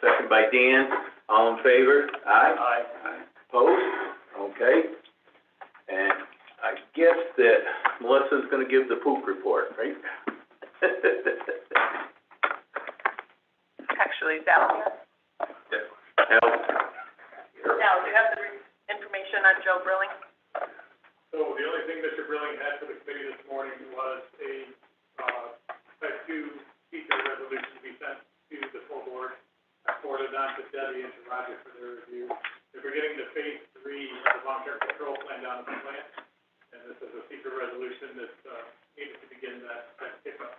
Second by Dan, all in favor? Aye? Aye. Opposed? Okay. And I guess that Melissa's gonna give the poop report, right? Actually, Val, Al? Val, do you have the information on Joe Brilling? So the only thing Mr. Brilling had for the committee this morning was a, type 2 teacher resolution to be sent to the full board. I forwarded on to Debbie and to Roger for their review. If we're getting to phase 3 of the long-term control plan down at the plant, and this is a secret resolution that, needed to begin that kickoff.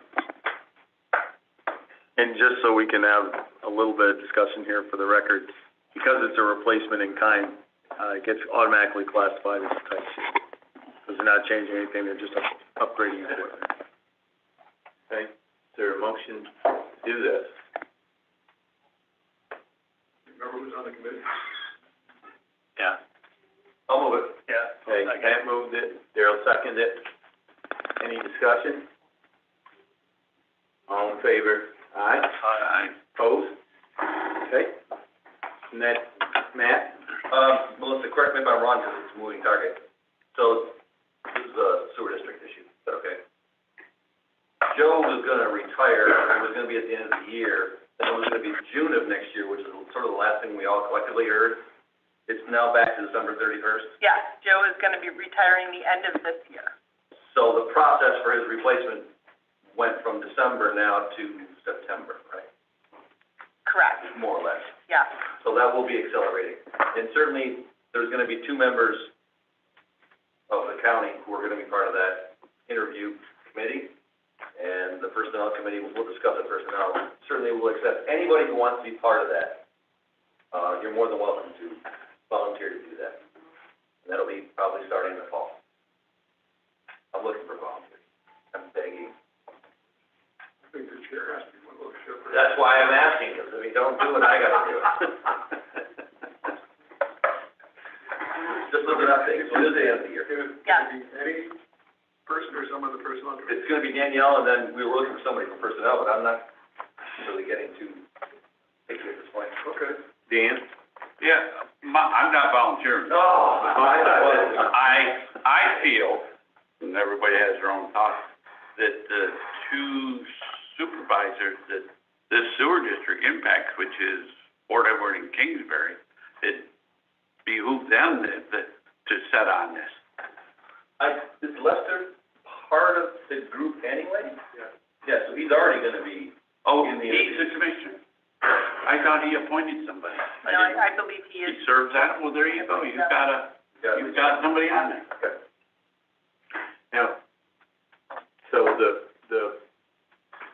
And just so we can have a little bit of discussion here for the record, because it's a replacement in kind, it gets automatically classified as type 2. Because they're not changing anything, they're just upgrading equipment. Okay, is there a motion to do this? Remember who's on the committee? Yeah. I'll move it. Yeah. Okay, Matt moved it, Darryl seconded it. Any discussion? All in favor? Aye? Aye. Opposed? Okay. And that, Matt? Melissa, correct me if I'm wrong, because it's a moving target. So, this is a sewer district issue, is that okay? Joe was gonna retire, it was gonna be at the end of the year, and it was gonna be June of next year, which is sort of the last thing we all collectively heard. It's now back to December 31st. Yes, Joe is gonna be retiring the end of this year. So the process for his replacement went from December now to September, right? Correct, More or less. yes. So that will be accelerating. And certainly, there's gonna be 2 members of the county who are gonna be part of that interview committee. And the personnel committee, we'll discuss the personnel. Certainly will accept anybody who wants to be part of that. You're more than welcome to volunteer to do that. And that'll be probably starting in the fall. I'm looking for volunteers. I'm begging. I think the chair asked me one little ship. That's why I'm asking, because if you don't do it, I gotta do it. Just as an update, so it is the end of the year. Yes. Any person or some of the personnel committee? It's gonna be Danielle, and then we were looking for somebody from personnel, but I'm not really getting too picky at this point. Okay. Dan? Yeah, I'm not volunteering. Oh, I thought I feel, and everybody has their own thoughts, that the 2 supervisors that this sewer district impacts, which is Fort Edward and Kingsbury, it behooves them to set on this. is Lester part of the group anyway? Yeah. Yeah, so he's already gonna be, Oh, In the he's the commissioner. I thought he appointed somebody. No, I believe he is. He serves that, well, there you go, you've got somebody on there. Okay. Now, so the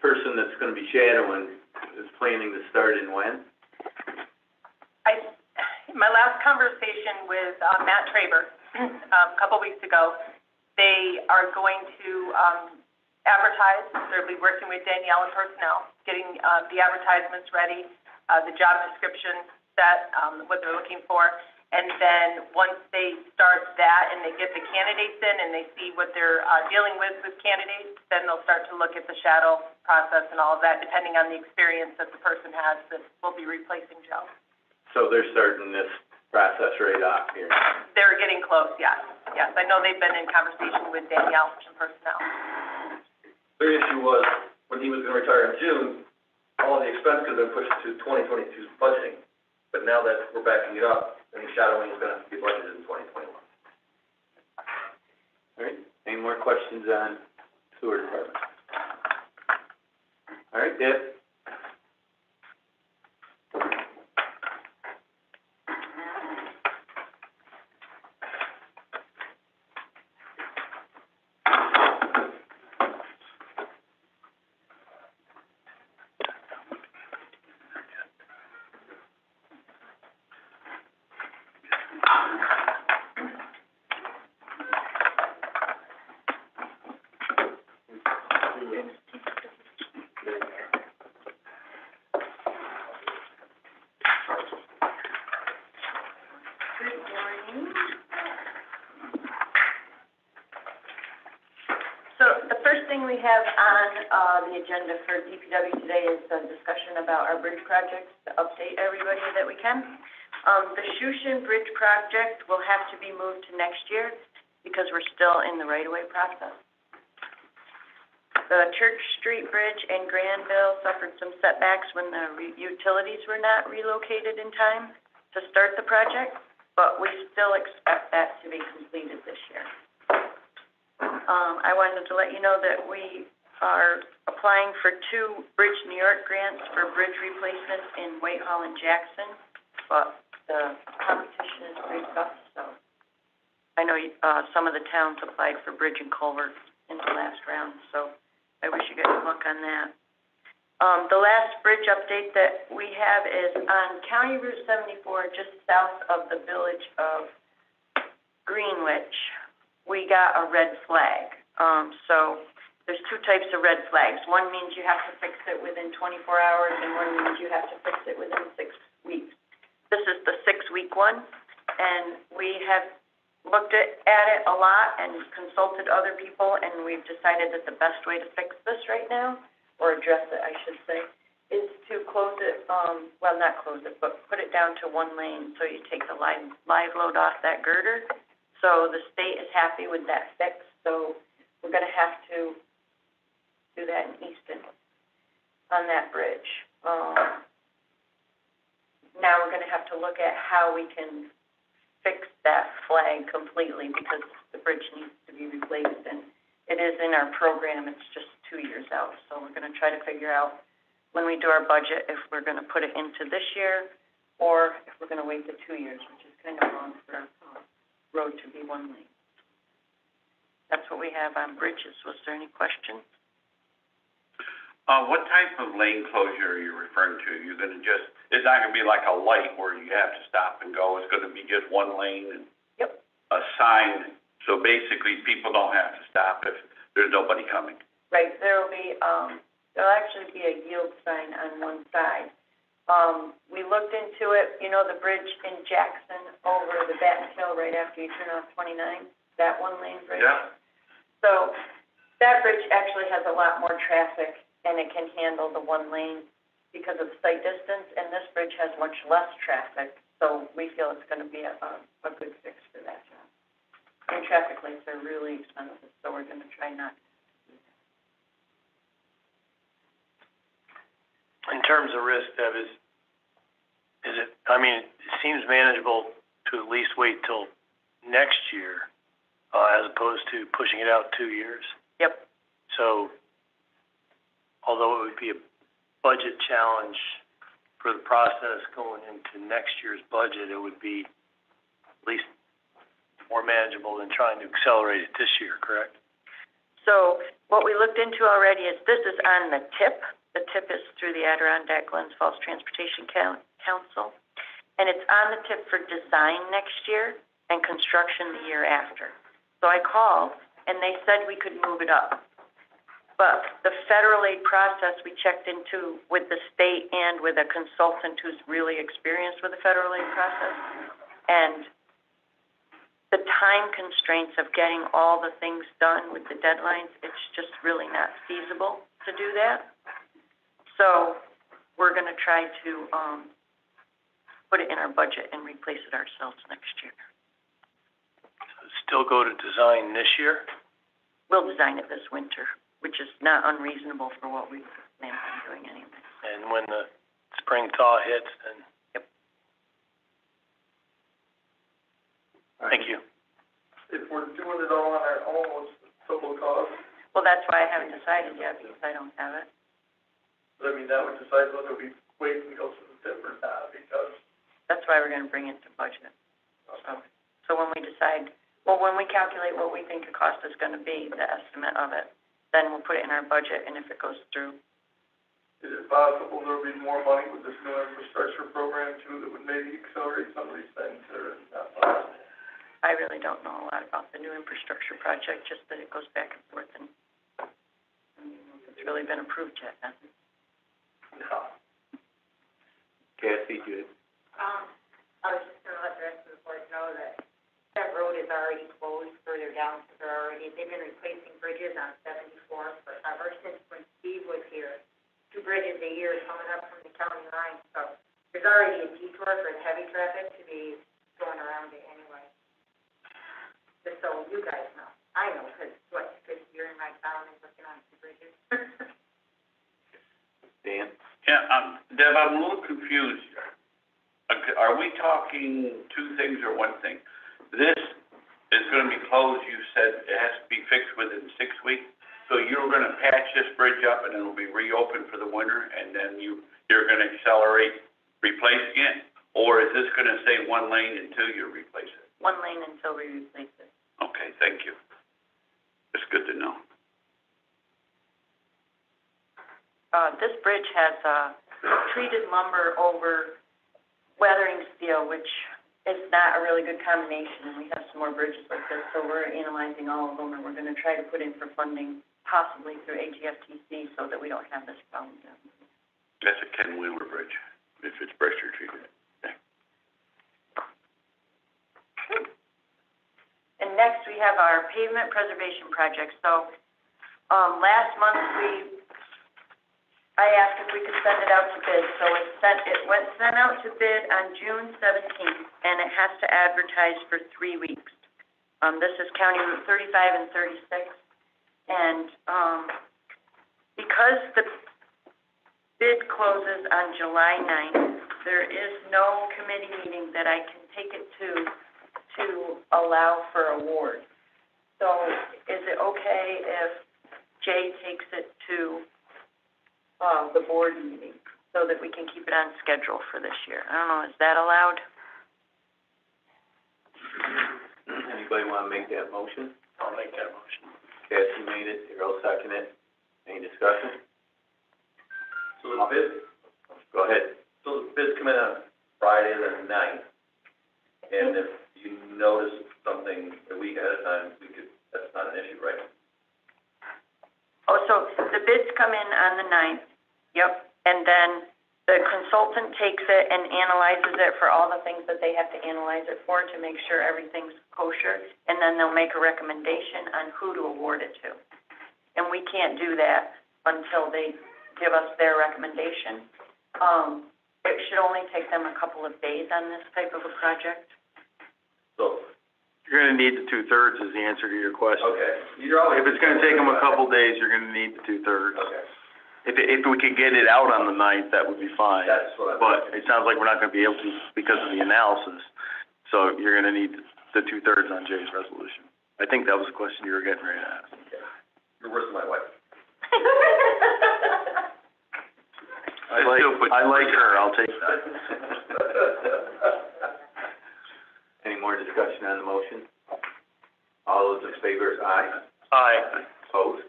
person that's gonna be shadowing is planning to start in when? My last conversation with Matt Traber, a couple weeks ago, they are going to advertise. They'll be working with Danielle and personnel, getting the advertisements ready, the job description set, what they're looking for. And then once they start that and they get the candidates in and they see what they're dealing with candidates, then they'll start to look at the shadow process and all of that, depending on the experience that the person has that will be replacing Joe. So they're starting this process right off here. They're getting close, yes. Yes, I know they've been in conversation with Danielle and personnel. Their issue was, when he was gonna retire in June, all of the expense could have been pushed to 2022's budgeting. But now that we're backing it up, I think shadowing is gonna have to be budgeted in 2021. All right, any more questions on sewer department? All right, Deb? have on, the agenda for DPW today is a discussion about our bridge projects, to update everybody that we can. The Shushin Bridge project will have to be moved to next year because we're still in the right-of-way process. The Church Street Bridge in Granville suffered some setbacks when the utilities were not relocated in time to start the project, but we still expect that to be completed this year. I wanted to let you know that we are applying for 2 Bridge New York grants for bridge replacement in Whitehall and Jackson, but the competition is pretty tough, so. I know, some of the towns applied for bridge and culvert in the last round, so I wish you guys luck on that. The last bridge update that we have is on County Route 74, just south of the village of Greenwich. We got a red flag. So there's 2 types of red flags. One means you have to fix it within 24 hours, and one means you have to fix it within 6 weeks. This is the 6-week one, and we have looked at it a lot and consulted other people, and we've decided that the best way to fix this right now, or address it, I should say, is to close it, well, not close it, but put it down to 1 lane, so you take the live load off that girder. So the state is happy with that fix, so we're gonna have to do that in Easton on that bridge. Now we're gonna have to look at how we can fix that flag completely, because the bridge needs to be replaced, and it is in our program, it's just 2 years out. So we're gonna try to figure out, when we do our budget, if we're gonna put it into this year, or if we're gonna wait the 2 years, which is kind of long for our road to be 1 lane. That's what we have on bridges. Was there any questions? What type of lane closure are you referring to? You're gonna just, it's not gonna be like a light where you have to stop and go, it's gonna be just 1 lane and Yep. a sign, so basically people don't have to stop if there's nobody coming. Right, there'll actually be a yield sign on one side. We looked into it, you know, the bridge in Jackson over the Batten Hill right after you turn off 29, that 1 lane bridge? Yeah. So, that bridge actually has a lot more traffic, and it can handle the 1 lane because of sight distance, and this bridge has much less traffic, so we feel it's gonna be a good fix for that job. And traffic lights are really expensive, so we're gonna try not to do that. In terms of risk, Deb, is it, I mean, it seems manageable to at least wait till next year, as opposed to pushing it out 2 years. Yep. So, although it would be a budget challenge for the process going into next year's budget, it would be at least more manageable than trying to accelerate it this year, correct? So, what we looked into already is, this is on the tip. The tip is through the Adirondack Glens Falls Transportation Council, and it's on the tip for design next year and construction the year after. So I called, and they said we could move it up. But the federal aid process, we checked into with the state and with a consultant who's really experienced with the federal aid process, and the time constraints of getting all the things done with the deadlines, it's just really not feasible to do that. So we're gonna try to, put it in our budget and replace it ourselves next year. So still go to design this year? We'll design it this winter, which is not unreasonable for what we plan on doing anyway. And when the spring thaw hits, then? Yep. Thank you. If we're doing it all on our own, what's the total cost? Well, that's why I haven't decided yet, because I don't have it. I mean, that would decide whether we wait and go to the tip or not, because. That's why we're gonna bring it to budget. So when we decide, well, when we calculate what we think the cost is gonna be, the estimate of it, then we'll put it in our budget, and if it goes through. Is it possible there'll be more money with this new infrastructure program too, that would maybe accelerate some of these things, or not possible? I really don't know a lot about the new infrastructure project, just that it goes back and forth, and I don't know if it's really been approved yet, hasn't it? No. Kathy, Jude? I was just gonna let the rest of the board know that that road is already closed further down, because they've been replacing bridges on 74 forever. they're coming up from the county line, so there's already a detour for the heavy traffic to be going around it anyway. Just so you guys know. I know, because, because you're in my town and working on the bridges. Dan? Yeah, Deb, I'm a little confused. Are we talking two things or one thing? This is gonna be closed, you said it has to be fixed within 6 weeks, so you're gonna patch this bridge up and it'll be reopened for the winter, and then you're gonna accelerate replacing it? Or is this gonna stay one lane until you replace it? One lane until we replace it. Okay, thank you. It's good to know. This bridge has, treated lumber over weathering steel, which is not a really good combination, and we have some more bridges like this, so we're analyzing all of them, and we're gonna try to put in for funding, possibly through AGFTC, so that we don't have this problem again. That's a Ken Wheeler bridge, if it's pressure treated. And next, we have our pavement preservation project. So, last month, I asked if we could send it out to bid, so it went sent out to bid on June 17th, and it has to advertise for 3 weeks. This is County Route 35 and 36, and, because the bid closes on July 9th, there is no committee meeting that I can take it to allow for award. So, is it okay if Jay takes it to the board meeting, so that we can keep it on schedule for this year? I don't know, is that allowed? Anybody wanna make that motion? I'll make that motion. Cassie made it, Darrell seconded it. Any discussion? So the bid, Go ahead. so the bids come in on Friday the 9th, and if you notice something a week ahead of time, that's not an issue, right? Oh, so the bids come in on the 9th, yep, and then the consultant takes it and analyzes it for all the things that they have to analyze it for to make sure everything's kosher, and then they'll make a recommendation on who to award it to. And we can't do that until they give us their recommendation. It should only take them a couple of days on this type of a project. So, You're gonna need the 2/3 is the answer to your question. okay, you're always. If it's gonna take them a couple days, you're gonna need the 2/3. Okay, If we could get it out on the 9th, that would be fine. that's what I'm. But it sounds like we're not gonna be able to because of the analysis. So you're gonna need the 2/3 on Jay's resolution. I think that was the question you were getting ready to ask. Okay. You're worse than my wife. I like her, I'll take that. Any more discussion on the motion? All those in favor, aye. Aye. Opposed?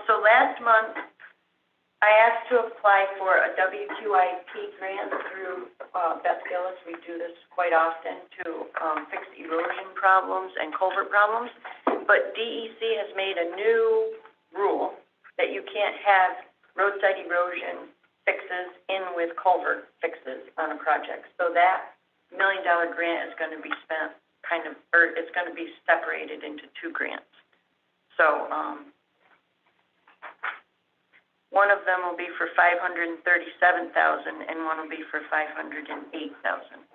So last month, I asked to apply for a WQIP grant through, Beth Gillis. We do this quite often to, fix erosion problems and culvert problems. But DEC has made a new rule that you can't have roadside erosion fixes in with culvert fixes on a project. So that $1 million grant is gonna be spent it's gonna be separated into 2 grants. So, one of them will be for $537,000 and one will be for $508,000.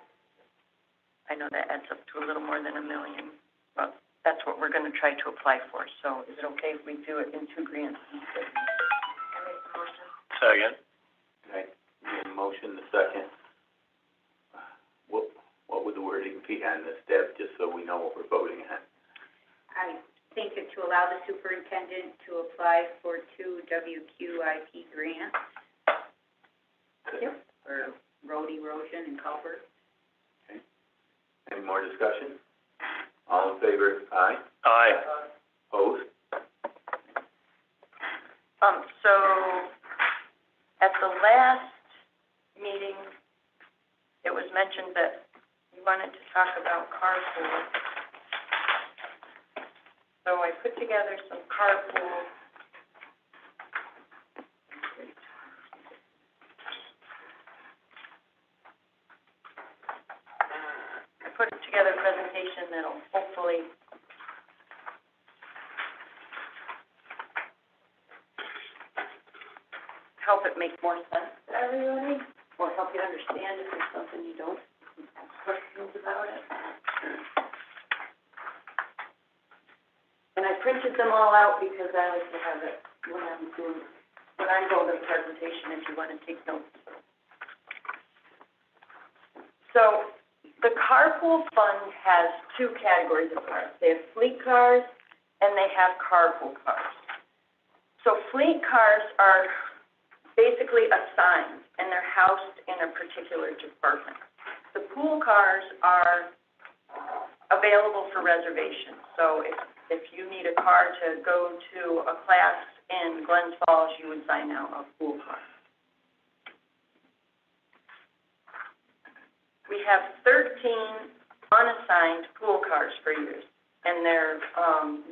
I know that adds up to a little more than $1 million, but that's what we're gonna try to apply for. So is it okay if we do it in 2 grants instead? I make the motion. Second. Okay, the motion, the second. What would the wording be on this, Deb, just so we know what we're voting on? I think that to allow the superintendent to apply for 2 WQIP grants. Yep. For road erosion and culvert. Okay. Any more discussion? All in favor, aye. Aye. Opposed? So, at the last meeting, it was mentioned that we wanted to talk about carpool. So I put together some carpool. I put together a presentation that'll hopefully help it make more sense to everybody, or help you understand if there's something you don't, ask questions about it. And I printed them all out because I like to have it when I'm going to the presentation, if you want to take notes. So, the carpool fund has two categories of cars. They have fleet cars and they have carpool cars. So fleet cars are basically assigned and they're housed in a particular department. The pool cars are available for reservation. So if you need a car to go to a class in Glens Falls, you would sign out a pool car. We have 13 unassigned pool cars for years, and their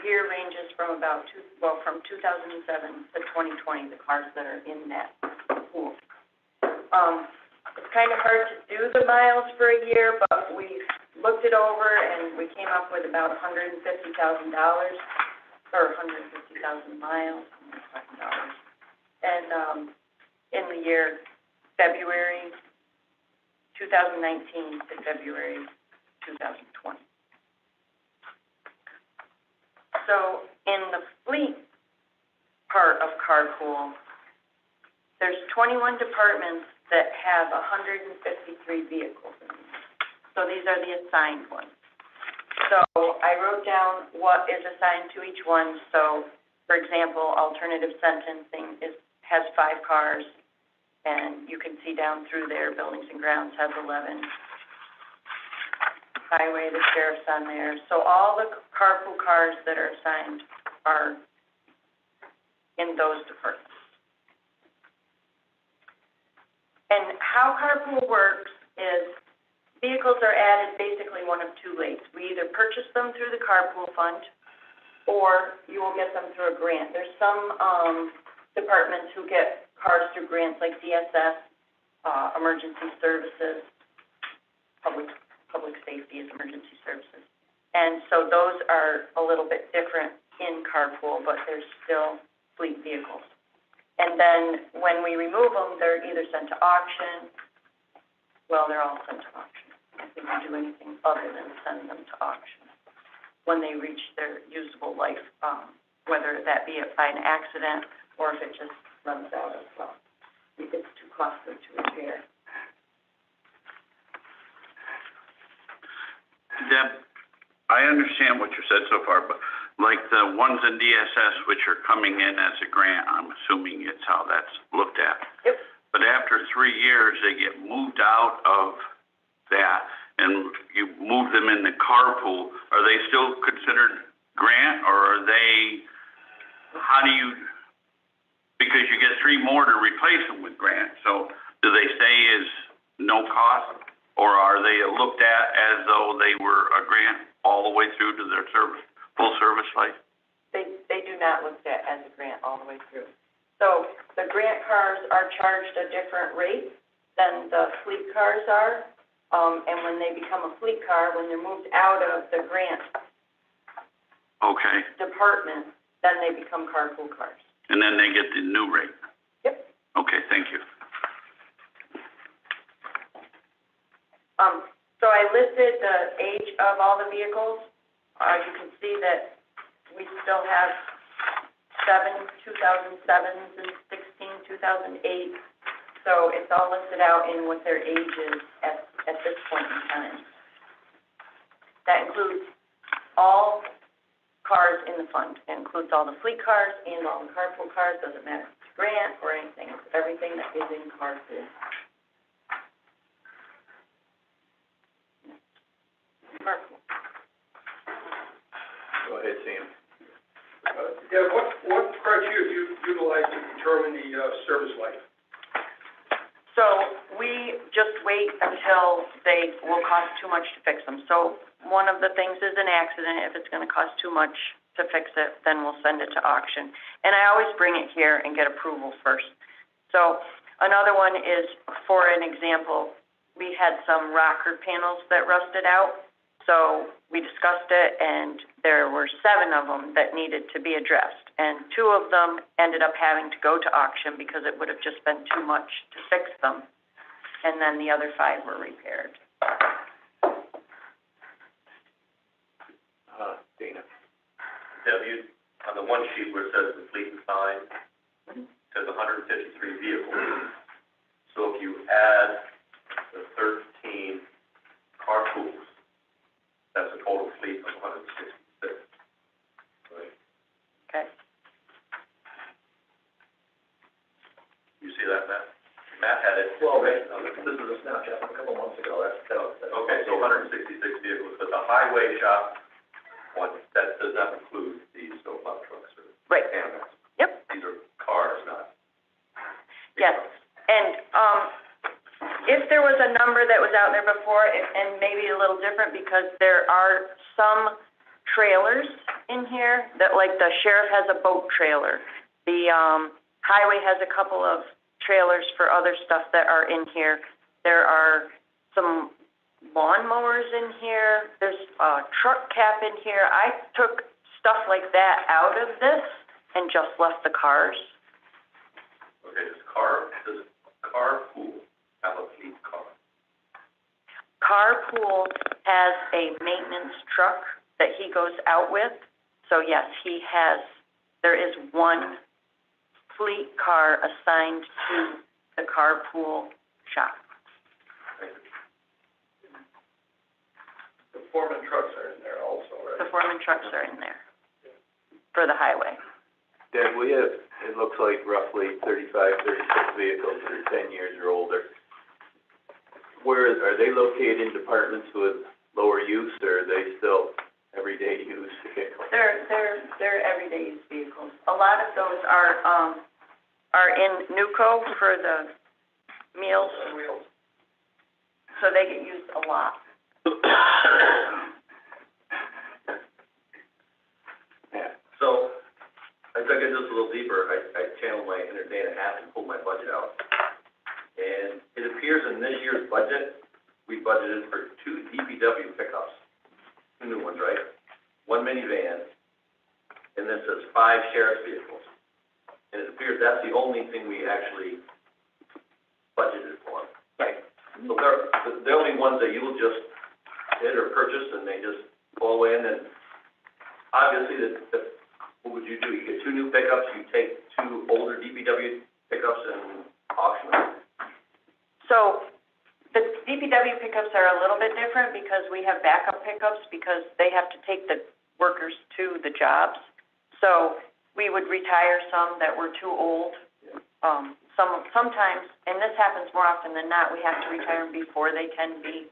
year ranges from from 2007 to 2020, the cars that are in that pool. It's kind of hard to do the miles for a year, but we looked it over and we came up with about $150,000, or 150,000 miles, $150,000. And in the year February 2019 to February 2020. So in the fleet part of carpool, there's 21 departments that have 153 vehicles in them. So these are the assigned ones. So I wrote down what is assigned to each one. So, for example, alternative sentencing has 5 cars. And you can see down through there, Buildings and Grounds has 11. Highway, the sheriff's on there. So all the carpool cars that are assigned are in those departments. And how carpool works is vehicles are added basically one of 2 ways. We either purchase them through the carpool fund, or you will get them through a grant. There's some departments who get cars through grants like DSS, emergency services, public safety is emergency services. And so those are a little bit different in carpool, but they're still fleet vehicles. And then when we remove them, they're either sent to auction. Well, they're all sent to auction. I think we do anything other than send them to auction when they reach their usable life, whether that be by an accident or if it just runs out as well. It's too costly to repair. Deb, I understand what you said so far, but like the ones in DSS which are coming in as a grant, I'm assuming it's how that's looked at. Yep. But after 3 years, they get moved out of that and you move them in the carpool. Are they still considered grant, or are they, how do you, because you get 3 more to replace them with grant, so do they stay as no cost, or are they looked at as though they were a grant all the way through to their full service life? They do not look at as a grant all the way through. So the grant cars are charged a different rate than the fleet cars are, and when they become a fleet car, when they're moved out of the grant department, then they become carpool cars. And then they get the new rate? Yep. Okay, thank you. So I listed the age of all the vehicles. You can see that we still have 7 2007s and 16 2008. So it's all listed out in what their age is at this point in time. That includes all cars in the fund. It includes all the fleet cars and all the carpool cars. Doesn't matter if it's grant or anything. It's everything that is in carpool. Carpool. Go ahead, Sam. Yeah, what criteria do you utilize to determine the service life? So we just wait until they will cost too much to fix them. So one of the things is an accident. If it's going to cost too much to fix it, then we'll send it to auction. And I always bring it here and get approval first. So another one is, for an example, we had some rocker panels that rusted out. So we discussed it, and there were 7 of them that needed to be addressed. And 2 of them ended up having to go to auction because it would have just been too much to fix them. And then the other 5 were repaired. Dana. Deb, on the one sheet where it says the fleet and sign, it says 153 vehicles. So if you add the 13 car pools, that's a total fleet of 166, right? Okay. You see that, Matt? Matt had it. Well, this is a snapshot from a couple months ago, okay, so 166 vehicles, but the highway shop one, that does not include the snowplow trucks or Right. animals. Yep. These are cars, not. Yes. And, if there was a number that was out there before, and maybe a little different, because there are some trailers in here that, like, the sheriff has a boat trailer. The, highway has a couple of trailers for other stuff that are in here. There are some lawnmowers in here. There's a truck cap in here. I took stuff like that out of this and just left the cars. Okay, does carpool have a fleet car? Carpool has a maintenance truck that he goes out with. So yes, there is one fleet car assigned to the carpool shop. The Foreman trucks are in there also, right? The Foreman trucks are in there for the highway. Deb, we have, it looks like roughly 35, 36 vehicles that are 10 years or older. Are they located in departments with lower use, or are they still everyday use vehicles? They're everyday use vehicles. A lot of those are in NUCO for the meals. So they get used a lot. Yeah. So, I dug in just a little deeper, I channeled my inner Dana half and pulled my budget out. And it appears in this year's budget, we budgeted for 2 DPW pickups, 2 new ones, right? 1 minivan, and then it says 5 sheriff's vehicles. And it appears that's the only thing we actually budgeted for, right? So they're the only ones that you will just hit or purchase, and they just fall in, and obviously, what would you do? You get 2 new pickups, you take 2 older DPW pickups and auction them. So the DPW pickups are a little bit different because we have backup pickups because they have to take the workers to the jobs. So we would retire some that were too old. Sometimes, and this happens more often than not, we have to retire them before they can be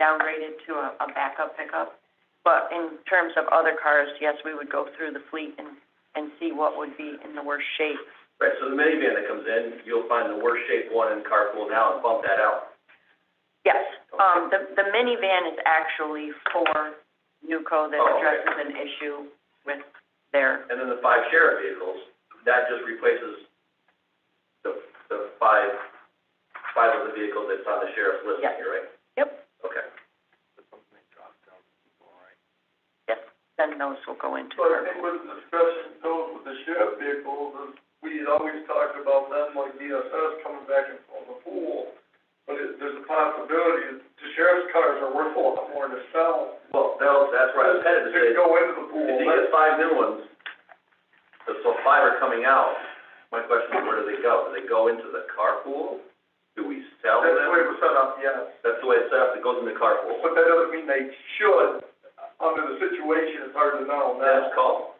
downgraded to a backup pickup. But in terms of other cars, yes, we would go through the fleet and see what would be in the worst shape. Right, so the minivan that comes in, you'll find the worst shaped one in carpool now and bump that out. Yes, the minivan is actually for NUCO that addresses an issue with their. And then the 5 sheriff vehicles, that just replaces the 5 of the vehicles that's on the sheriff's list Yes. here, right? Yep. Okay. Yes, then those will go into But I our. think with the discussion, though, with the sheriff vehicles, is we had always talked about them like DSS coming back and from the pool. But there's a possibility that the sheriff's cars are worth a lot more to sell. Well, that's where I was headed to say. To go into the pool. If you get 5 new ones, so 5 are coming out, my question is, where do they go? Do they go into the carpool? Do we sell them? That's the way it was set up, yes. That's the way it's set up, it goes in the carpool. But that doesn't mean they should. Under the situation, it's hard to know now. That's called?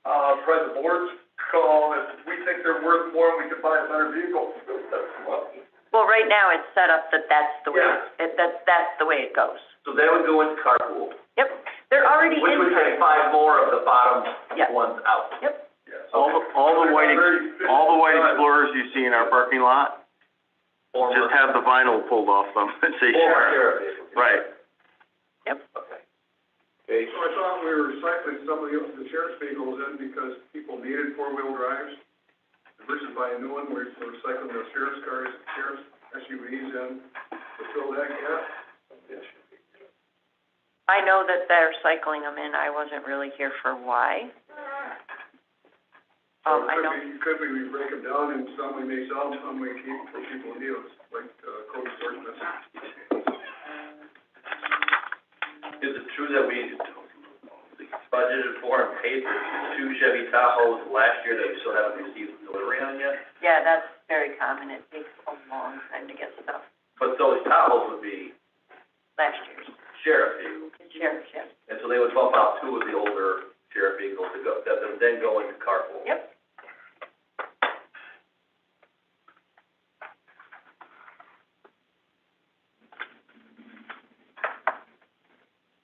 Probably the board's call, if we think they're worth more and we can buy a better vehicle, that's what. Well, right now it's set up that that's the way, Yeah. that's the way it goes. So they would go into carpool, Yep, they're already in. which would take 5 more of the bottom Yeah. ones out. Yep, All the white Explorers you see in our parking lot, Former, just have the vinyl pulled off them and say former sheriff. sheriff vehicles. Right. yep. Okay. Okay, So I thought we were recycling some of the sheriff's vehicles in because people needed 4-wheel drives. Versus buying a new one, we're recycling the sheriff's cars, sheriff's SUVs in to fill that gap. I know that they're cycling them in, I wasn't really here for why. I know. Could we break them down and some we may sell, some we keep for people in deals, like, cold storage message? Is it true that we budgeted for and paid for 2 Chevy Tahoes last year that we still haven't received delivery on yet? Yeah, that's very common, it takes a long time to get stuff. But those Tahoes would be Last year's sheriff vehicles, sheriff's, yeah. and so they would bump out 2 of the older sheriff vehicles to go, that would then go into carpool. Yep.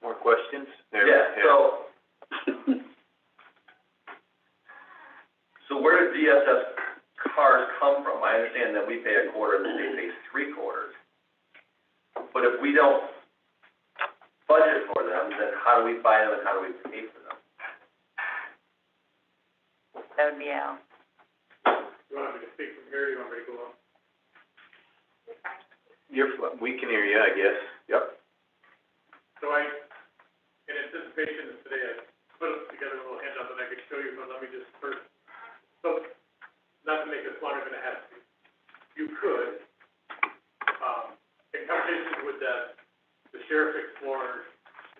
More questions? Yeah, so where do DSS cars come from? I understand that we pay a quarter and the state pays 3/4. But if we don't budget for them, then how do we buy them and how do we pay for them? That would be Al. You want me to speak from here, or you want me to go on? We can hear you, I guess. Yep. So in anticipation of today, I put together a little handout that I could show you, but let me just first, so, not to make this longer than it has to be. You could, in conversations with the sheriff explorers,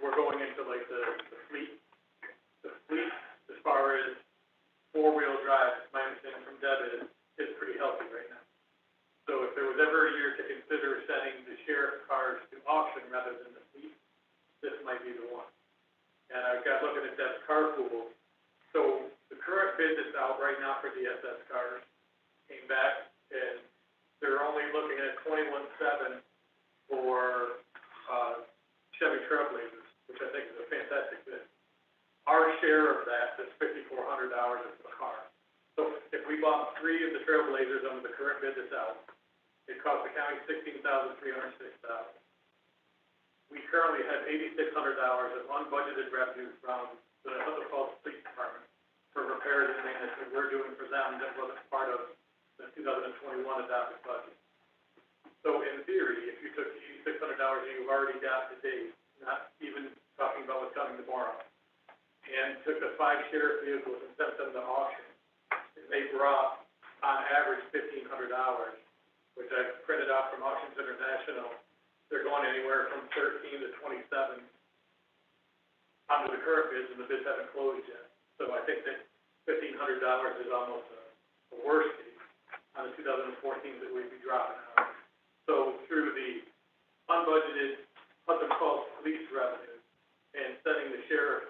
we're going into like the fleet. The fleet, as far as four-wheel drive, my understanding from Deb is pretty healthy right now. So if there was ever a year to consider sending the sheriff cars to auction rather than the fleet, this might be the one. And I've got looking at that car pool. So the current bid that's out right now for DSS cars came back, and they're only looking at 21.7 for Chevy Trailblazers, which I think is a fantastic bid. Our share of that is $5,400 a car. So if we bought 3 of the Trailblazers under the current bid that's out, it cost the county $16,306. We currently have $8,600 of unbudgeted revenue from the Hudson Falls Police Department for repairs and maintenance that we're doing for them that wasn't part of the 2021 adopted budget. So in theory, if you took the $8,600 that you've already got to date, not even talking about what's coming tomorrow, and took the 5 sheriff vehicles and sent them to auction, and they brought on average $1,500, which I printed out from Auctions International. They're going anywhere from 13 to 27 under the current bids, and the bids haven't closed yet. So I think that $1,500 is almost a worst case on the 2014s that we'd be dropping out. So through the unbudgeted Hudson Falls police revenue and sending the sheriff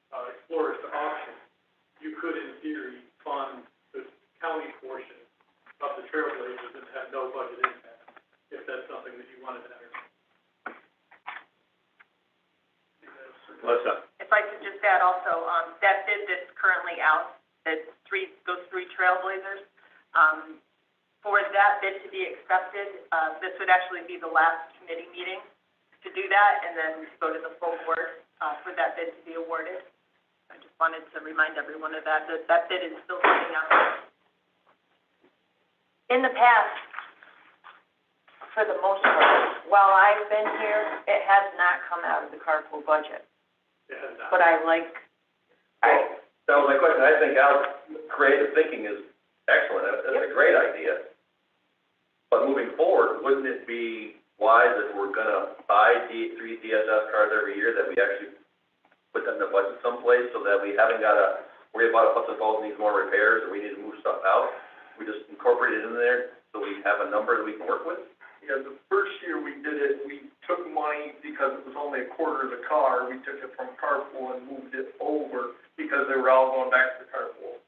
explorers to auction, you could in theory fund the county portion of the Trailblazers and have no budget impact, if that's something that you wanted to entertain. Melissa? If I could just add also, that bid that's currently out, those three Trailblazers, for that bid to be accepted, this would actually be the last committee meeting to do that, and then go to the full board, for that bid to be awarded. I just wanted to remind everyone of that bid is still sitting out there. In the past, for the most part, while I've been here, it has not come out of the carpool budget. It has not. But I like, Well, that was my question. I think Al's creative thinking is excellent. That's a great idea. But moving forward, wouldn't it be wise if we're gonna buy 3 DSS cars every year, that we actually put them in the budget someplace, so that we haven't gotta worry about if Hudson Falls needs more repairs or we need to move stuff out? We just incorporate it in there, so we have a number that we can work with? Yeah, the first year we did it, we took money because it was only a quarter of the car. We took it from carpool and moved it over because they were all going back to the carpool.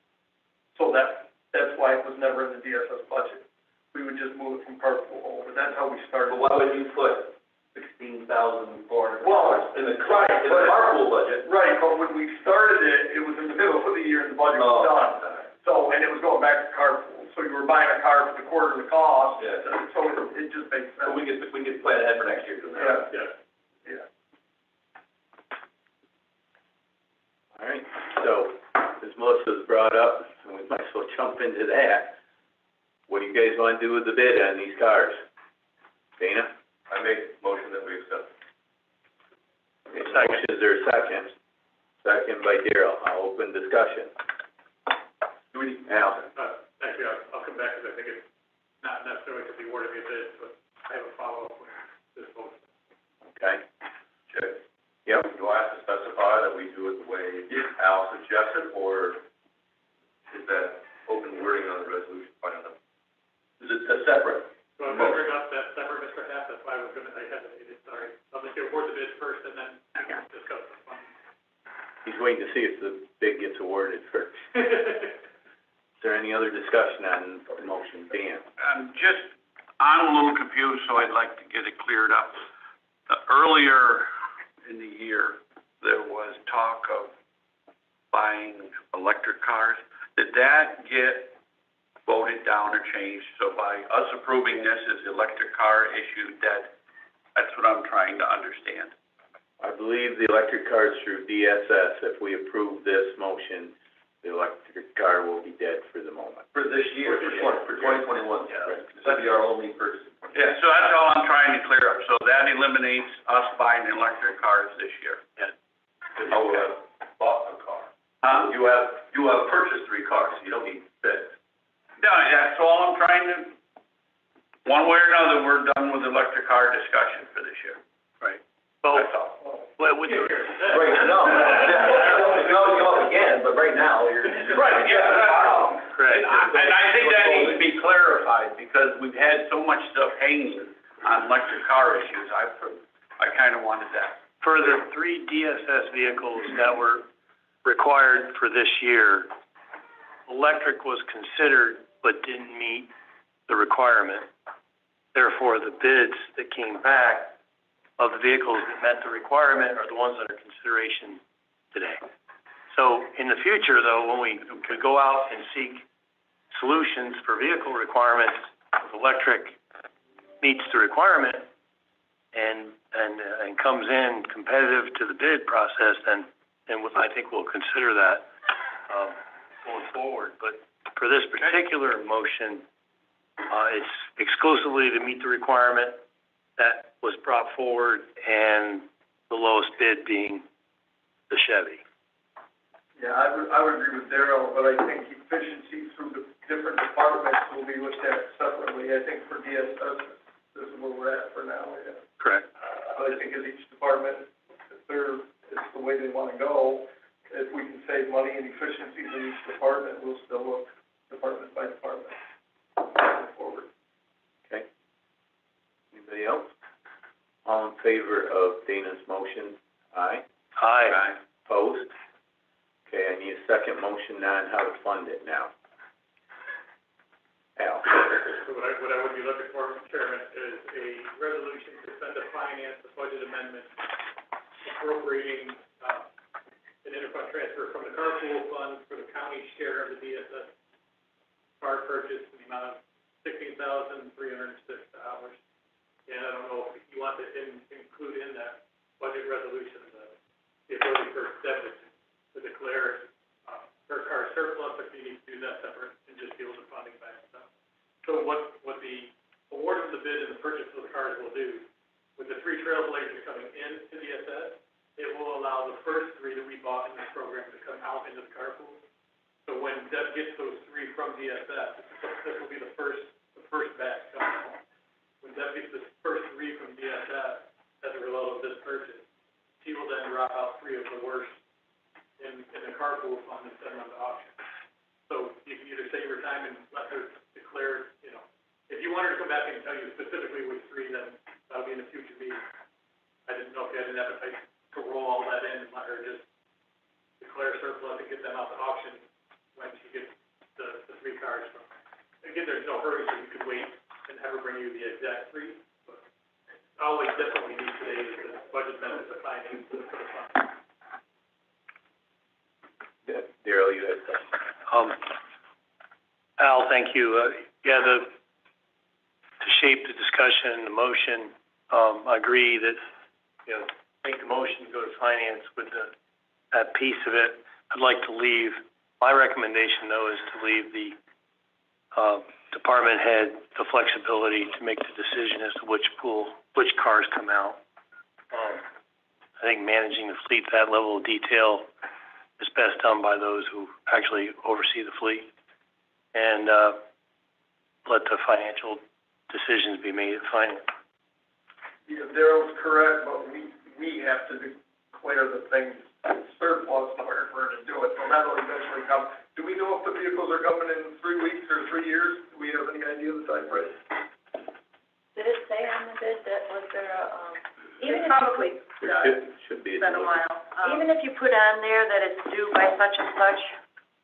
So that's why it was never in the DSS budget. We would just move it from carpool over. That's how we started. But why would you put $16,400 Well, in the right, carpool budget? Right, but when we started it, it was in the middle of the year and the budget was done. So, and it was going back to carpool. So you were buying a car for the quarter of the cost. Yeah. So it just makes sense. So we can plan ahead for next year, doing that. Yeah. All right, so, as Melissa's brought up, and we might as well jump into that, what do you guys want to do with the bid on these cars? Dana? I make motion that we accept. Second. Motion, is there a second? Second by Darrell. I'll open discussion. Al? Actually, I'll come back, because I think it's not necessarily to be awarded me a bid, but I have a follow-up with this vote. Okay. Okay. Yep. Do I have to specify that we do it the way Al suggested, or is that open wording on the resolution? I don't know. Is it a separate? So I'm gonna bring up that separate, Mr. Haff, that's why I hesitated, sorry. I'm gonna award the bid first, and then we can discuss the funding. He's waiting to see if the bid gets awarded first. Is there any other discussion on the motion? Dan? I'm a little confused, so I'd like to get it cleared up. Earlier in the year, there was talk of buying electric cars. Did that get voted down or changed? So by us approving this, is the electric car issue dead? That's what I'm trying to understand. I believe the electric car is through DSS. If we approve this motion, the electric car will be dead for the moment. For this year, for 2021. Yeah. Right. That'd be our only purchase. Yeah, so that's all I'm trying to clear up. So that eliminates us buying electric cars this year. You have bought a car. Huh? You have purchased 3 cars, so you don't need 6. No, that's all I'm trying to, one way or another, we're done with the electric car discussion for this year. Right. Well, That's all. what would, Right, no, it can always come up again, but right now, you're. Right, yeah, correct. And I think that needs to be clarified, because we've had so much stuff hanging on electric car issues. I kind of wanted that. For the 3 DSS vehicles that were required for this year, electric was considered but didn't meet the requirement. Therefore, the bids that came back of the vehicles that met the requirement are the ones that are consideration today. So in the future, though, when we go out and seek solutions for vehicle requirements, if electric meets the requirement and comes in competitive to the bid process, then I think we'll consider that going forward. But for this particular motion, it's exclusively to meet the requirement that was brought forward, and the lowest bid being the Chevy. Yeah, I would agree with Darrell, but I think efficiency through the different departments will be looked at separately. I think for DSS, this is where we're at for now, yeah. Correct. But I think as each department, if it's the way they wanna go, if we can save money and efficiencies in each department, we'll still look department by department moving forward. Okay. Anybody else? All in favor of Dana's motion? Aye. Aye. Opposed? Okay, I need a second motion on how to fund it now. Al? So what I would be looking for, Mr. Chairman, is a resolution to send to finance the budget amendment appropriating, an interfund transfer from the carpool fund for the county share of the DSS car purchase in the amount of $16,306. And I don't know if you want to include in that budget resolution, the ability for Debbie to declare, her car surplus, if you need to do that separate, and just deal with the funding back and stuff. So what the award of the bid and the purchase of the cars will do, with the 3 Trailblazers coming into DSS, it will allow the first 3 that we bought in this program to come out into the carpool. So when Deb gets those 3 from DSS, this will be the first batch coming home. When Deb gets the first 3 from DSS as a result of this purchase, she will then drop out 3 of the worst in the carpool fund and send them to auction. So you can either save her time and let her declare, if you want her to come back and tell you specifically which 3, then that'll be in a future meeting. I didn't know if you had an appetite to roll all that in and let her just declare surplus and get them out to auction when she gets the 3 cars from. Again, there's no hurry, so you could wait and have her bring you the exact 3, but all we definitely need today is the budget amendment to finance for the fund. Darrell, you had something? Al, thank you. To shape the discussion and the motion, I agree that, make the motion to go to finance with that piece of it. I'd like to leave, my recommendation though is to leave the, department head the flexibility to make the decision as to which cars come out. I think managing the fleet, that level of detail is best done by those who actually oversee the fleet. And, let the financial decisions be made at finance. Yeah, Daryl's correct, but we have to declare the things surplus in order for her to do it, so that'll eventually come. Do we know if the vehicles are coming in 3 weeks or 3 years? Do we have any idea of the time frame? Did it say on the bid that, was there a, even if It probably There should be a been a delivery. while. even if you put on there that it's due by such and such,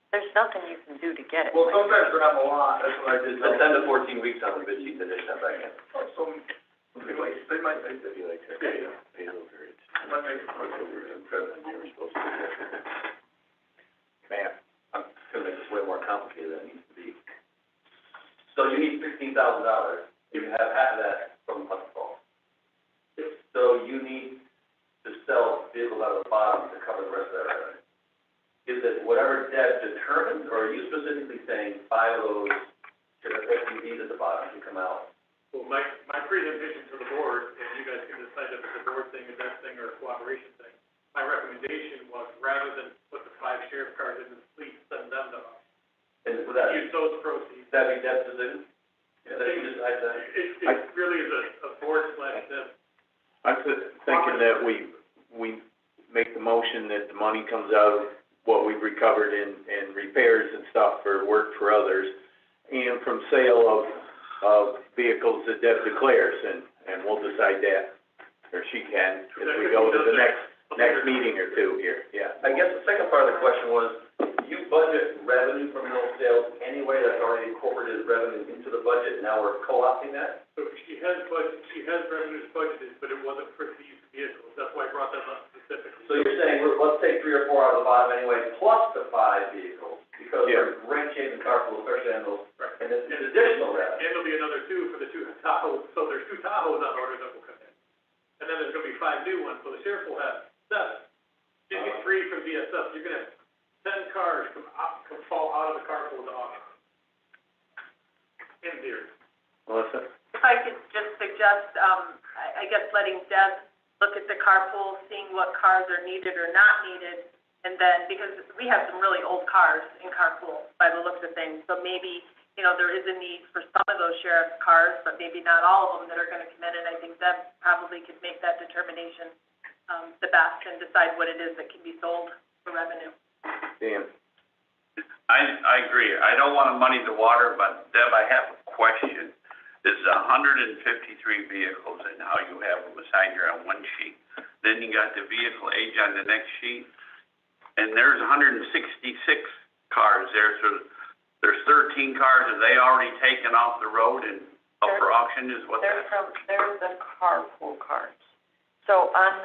there's nothing you can do to get it. Well, sometimes they're not a lot, that's what I did. It's 10 to 14 weeks on the bid sheet that they sent back in. So, they might make it. Might make it. Ma'am, I'm gonna make this way more complicated than it needs to be. So you need $16,000, you can have half of that from Hudson. So you need to sell vehicles out of the bottom to cover the rest of that revenue. Is it whatever Deb determines, or are you specifically saying 5 of those SUVs at the bottom can come out? Well, my presentation to the board, and you guys can decide if it's a board thing, a debt thing, or a cooperation thing. My recommendation was, rather than put the 5 sheriff cars in the fleet, send them to us. And would that Use those proceeds. that be Deb's decision? Yeah, that you decide that? It really is a board/debt. I'm thinking that we make the motion that the money comes out of what we've recovered in repairs and stuff for work for others, and from sale of vehicles that Deb declares, and we'll decide that, or she can, as we go to the next meeting or two here, yeah. I guess the second part of the question was, you budget revenue from mill sales anyway, that's already incorporated revenue into the budget, now we're co-opting that? So she has revenues budgeted, but it wasn't for these vehicles, that's why I brought that up specifically. So you're saying, let's take 3 or 4 out of the bottom anyway, plus the 5 vehicles, because they're great shape and carpool, especially on those, Right. and it's additional revenue. And there'll be another 2 for the 2 Tahoes, so there's 2 Tahoes on order that will come in. And then there's gonna be 5 new ones, so the sheriff will have 7. You get 3 from VSF, you're gonna have 10 cars come fall out of the carpool to auction. In theory. Melissa? If I could just suggest, I guess letting Deb look at the carpool, seeing what cars are needed or not needed, and then, because we have some really old cars in carpool by the looks of things, so maybe, you know, there is a need for some of those sheriff's cars, but maybe not all of them that are gonna come in, and I think Deb probably could make that determination, the best, and decide what it is that can be sold for revenue. Dan? I agree. I don't want to muddy the water, but Deb, I have a question. There's 153 vehicles and how you have them assigned here on one sheet. Then you got the vehicle age on the next sheet, and there's 166 cars there, so there's 13 cars. Are they already taken off the road and up for auction is what They're that? they're the carpool cars. So on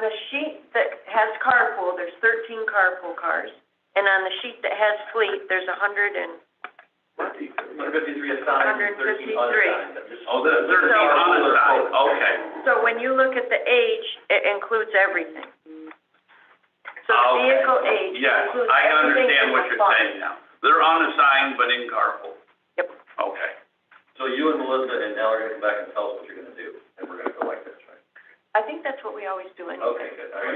the sheet that has carpool, there's 13 carpool cars, and on the sheet that has fleet, there's 153 assigned, 13 unassigned. Oh, the 13 unassigned, okay. So when you look at the age, it includes everything. So the Okay. vehicle age Yes, includes I everything understand in what the you're fund. saying now. They're unassigned but in carpool. Yep. Okay. So you and Melissa and Al are gonna come back and tell us what you're gonna do, and we're gonna go like this, right? I think that's what we always do anyway. Okay, good, all right.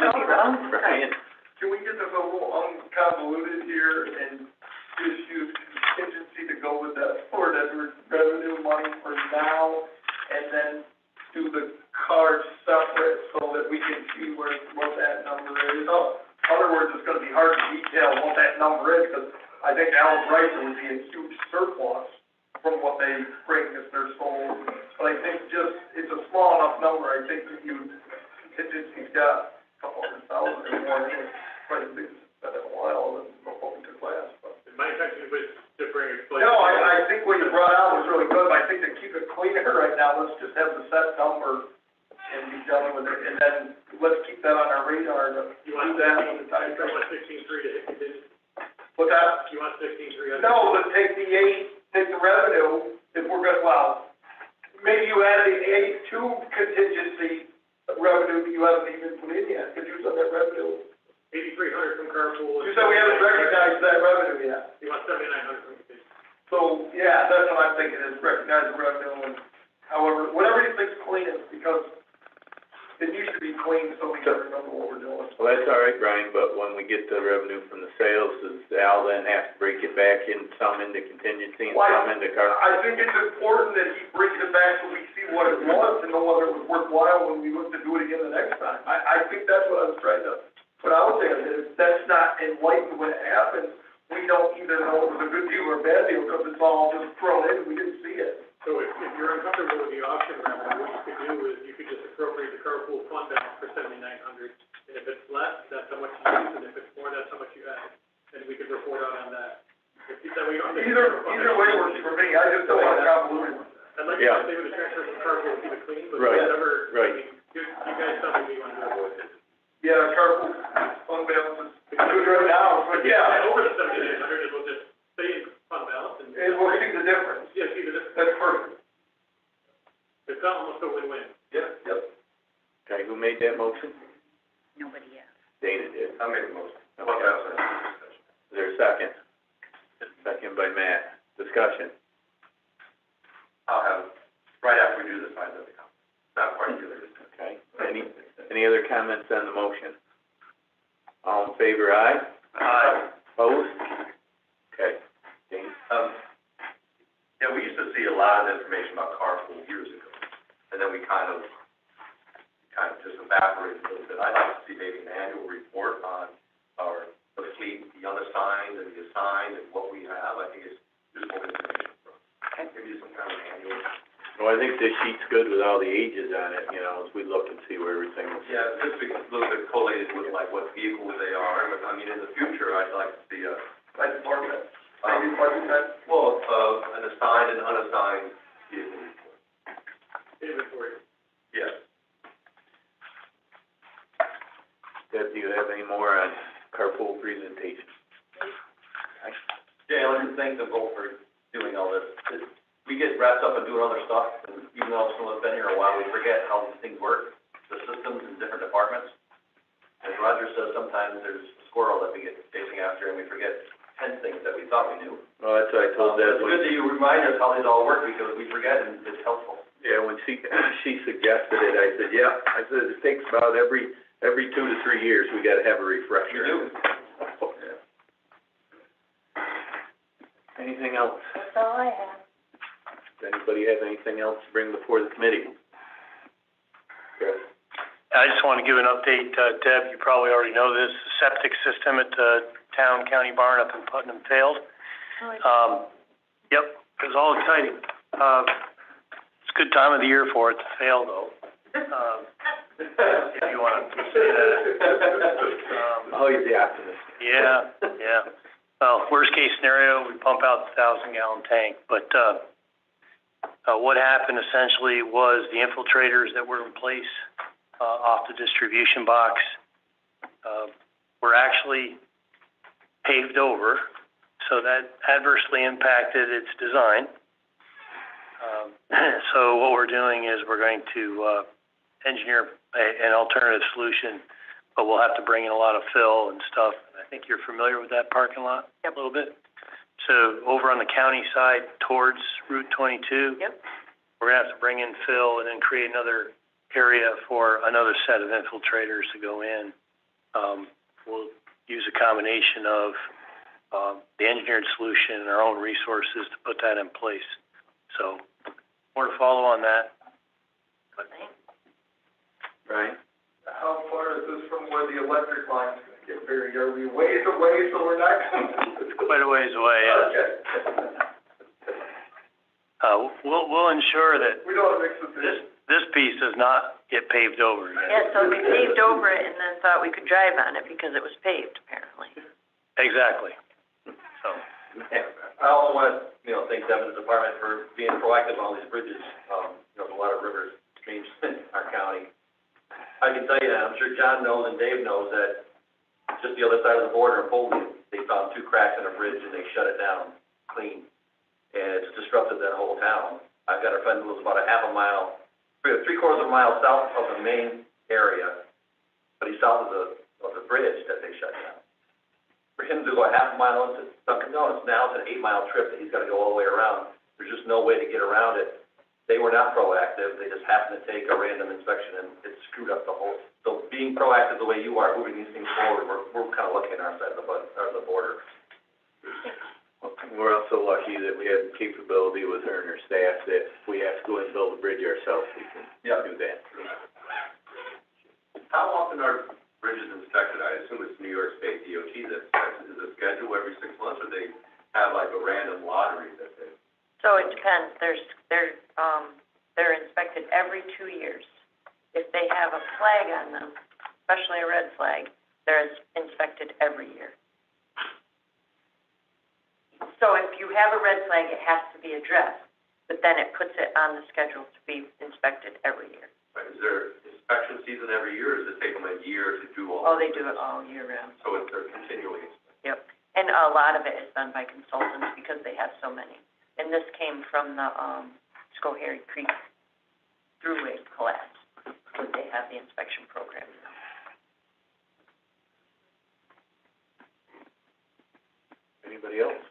Could be wrong. Brian? Can we get this a little unconvoluted here and just use contingency to go with that, or that revenue money for now, and then do the cards separate so that we can see what that number is? In other words, it's gonna be hard to detail what that number is, because I think Alan's right, there would be a huge surplus from what they bring if they're sold. But I think it's a small enough number, I think that contingency's got a couple $100,000 or more, it's quite a big, it's been a while, and what we took last, but. And my intention was to bring it. No, I think what you brought out was really good, but I think to keep it cleaner right now, let's just have the set number and be done with it, and then let's keep that on our radar to do that when the time You comes. want 16.3 to hit contingency? What's that? You want 16.3? No, but take the revenue, if we're good, well, maybe you add the 82 contingency revenue that you haven't even put in yet, could use on that revenue. 8,300 from carpool. You said we haven't recognized that revenue yet. You want 7,900 from contingency. So, yeah, that's what I'm thinking, is recognize the revenue and however, whatever you think's cleanest, because it needs to be clean so we can remember what we're doing. Well, that's all right, Brian, but when we get the revenue from the sales, does Al then have to break it back in, some into contingency and some into I think it's important that he brings it back so we see what it was, to know whether it was worthwhile when we look to do it again the next time. I think that's what I was trying to, what I was saying, is that's not enlightened when it happens. We don't either know it was a good deal or a bad deal, because it's all just thrown in and we didn't see it. So if you're uncomfortable with the auction revenue, what you could do is you could just appropriate the carpool fund balance for $7,900. And if it's less, that's how much you use, and if it's more, that's how much you add. And we could report out on that. If you said we don't. Either way works for me, I just don't want to convolute. I'd like to say with the transfer from carpool, keep it clean, but Right, whatever, right. I mean, you guys tell me what you want to avoid it. Yeah, carpool fund balance is good right now, but yeah. Over the 7,900, it will just stay in fund balance and. And we'll see the difference. Yeah, see the difference. That's perfect. It's almost a win-win. Yep. Okay, who made that motion? Nobody yet. Dana did. I'll make the motion. Okay. Is there a second? Second by Matt. Discussion. I'll have, right after we do this, I know the comment, not part of this. Okay. Any other comments on the motion? All in favor, aye? Aye. Opposed? Okay. Dana? Yeah, we used to see a lot of information about carpool years ago, and then we kind of just evaporated a little bit. I'd like to see maybe an annual report on the fleet, the unassigned and the assigned, and what we have. I think it's useful information for us. Maybe some kind of annual. Well, I think this sheet's good with all the ages on it, as we look and see where everything is. Yeah, just be a little bit collated with like what vehicles they are, but I mean, in the future, I'd like to see By department, maybe department. well, an assigned and unassigned vehicle report. Inventory. Yes. Deb, do you have any more on carpool presentation? Jay, I'd like to thank them both for doing all this. We get wrapped up in doing other stuff, and even though some of us been here a while, we forget how these things work, the systems in different departments. As Roger says, sometimes there's a squirrel that we get chasing after, and we forget 10 things that we thought we knew. Well, that's what I told Deb. It's good that you remind us how these all work, because we forget, and it's helpful. Yeah, when she suggested it, I said, yeah, it takes about every 2 to 3 years, we gotta have a refresher. You do. Yeah. Anything else? That's all I have. Does anybody have anything else to bring before the committee? Chris? I just want to give an update, Deb, you probably already know this, the septic system at the county barn up in Putnam failed. Yep, it was all exciting. It's a good time of the year for it to fail, though. If you want to say that. Always the optimist. Yeah. Well, worst case scenario, we pump out the 1,000-gallon tank, but, what happened essentially was the infiltrators that were in place, off the distribution box, were actually paved over, so that adversely impacted its design. So what we're doing is we're going to, engineer an alternative solution, but we'll have to bring in a lot of fill and stuff. I think you're familiar with that parking lot a little bit. So over on the county side towards Route 22, we're gonna have to bring in fill and then create another area for another set of infiltrators to go in. We'll use a combination of the engineered solution and our own resources to put that in place. So more to follow on that. Right? How far is this from where the electric lines get buried? Are we ways away, so we're not? Quite a ways away, yeah. Okay. We'll ensure that We don't mix the two. this piece does not get paved over again. Yeah, so we paved over it and then thought we could drive on it because it was paved, apparently. Exactly. So, I also want to, thank Devin's department for being proactive on all these bridges. There's a lot of rivers, streams in our county. I can tell you, I'm sure John knows and Dave knows that just the other side of the border in Foley, they found 2 cracks in a bridge and they shut it down clean. And it's disrupted that whole town. I've got a friend who lives about a half a mile, 3/4 of a mile south of the main area, but he's south of the bridge that they shut down. For him to go a half a mile into Dunkin' Donuts, now it's an 8-mile trip that he's got to go all the way around. There's just no way to get around it. they were not proactive, they just happened to take a random inspection and it screwed up the whole. So being proactive the way you are, moving these things forward, we're kind of lucky on our side of the border. We're also lucky that we have the capability with her and her staff that if we have to go and build a bridge ourselves, we can do that. How often are bridges inspected? I assume it's New York State DOT that inspects it. Is it scheduled every 6 months, or they have like a random lottery that they? So it depends, they're inspected every 2 years. If they have a flag on them, especially a red flag, they're inspected every year. So if you have a red flag, it has to be addressed, but then it puts it on the schedule to be inspected every year. Right, is there inspection season every year, or does it take them a year to do all? Oh, they do it all year round. So they're continually inspected? Yep, and a lot of it is done by consultants because they have so many. And this came from the, Schoharie Creek Thruway collapse, because they have the inspection program now. Anybody else?